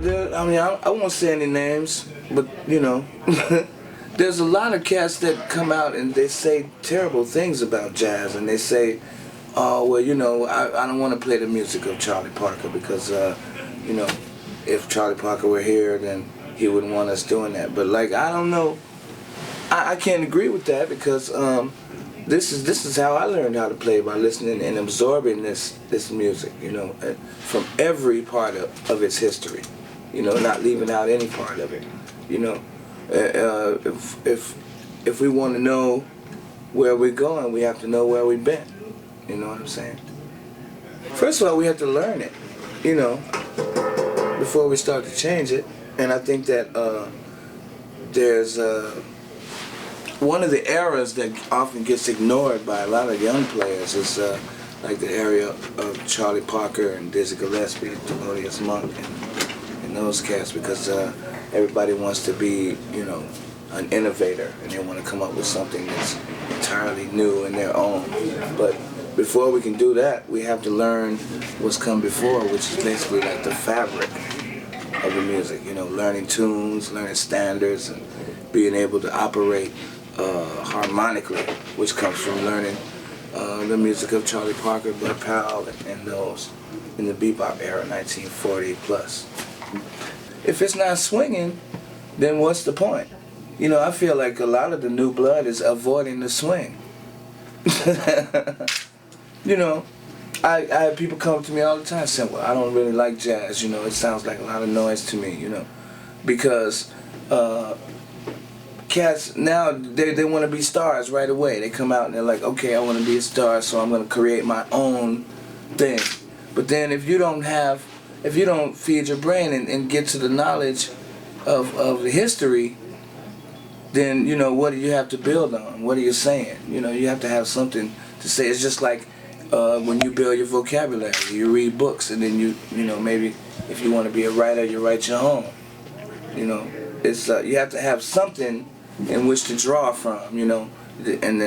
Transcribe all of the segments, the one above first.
I mean, I won't say any names, but you know, there's a lot of cats that come out and they say terrible things about jazz, and they say, oh, well, you know, I don't want to play the music of Charlie Parker because, you know, if Charlie Parker were here, then he wouldn't want us doing that. But like, I don't know, I can't agree with that because this is how I learned how to play, by listening and absorbing this music, you know, from every part of its history, you know, not leaving out any part of it, you know. If we want to know where we're going, we have to know where we've been. You know what I'm saying? First of all, we have to learn it, you know, before we start to change it. And I think that there's one of the eras that often gets ignored by a lot of young players is like the area of Charlie Parker and Dizzy Gillespie, Thelonious Monk, and those cats, because everybody wants to be, you know, an innovator, and they want to come up with something that's entirely new in their own. But before we can do that, we have to learn what's come before, which is basically like the fabric of the music, you know, learning tunes, learning standards, and being able to operate harmonically, which comes from learning the music of Charlie Parker, Bud Powell, and those in the bebop era, 1940 plus. If it's not swinging, then what's the point? You know, I feel like a lot of the new blood is avoiding the swing. You know, I have people come to me all the time saying, well, I don't really like jazz, you know, it sounds like a lot of noise to me, you know, because cats now, they want to be stars right away. They come out and they're like, okay, I want to be a star, so I'm going to create my own thing. But then if you don't feed your brain and get to the knowledge of the history, then, you know, what do you have to build on? What are you saying? You know, you have to have something to say. It's just like when you build your vocabulary, you read books, and then you know, maybe if you want to be a writer, you write your own. You know, it's you have to have something in which to draw from. You know, and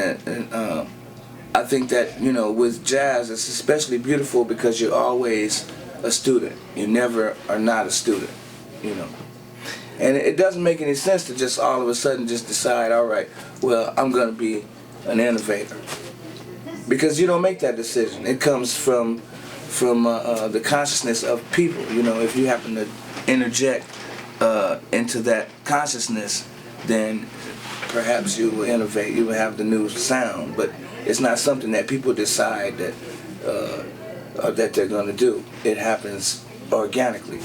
I think that, you know, with jazz, it's especially beautiful because you're always a student. You never are not a student. You know. And it doesn't make any sense to just all of a sudden just decide, all right, well, I'm going to be an innovator. Because you don't make that decision. It comes from the consciousness of people. You know, if you happen to interject into that consciousness, then perhaps you will innovate, you will have the new sound. But it's not something that people decide that they're going to do. It happens organically.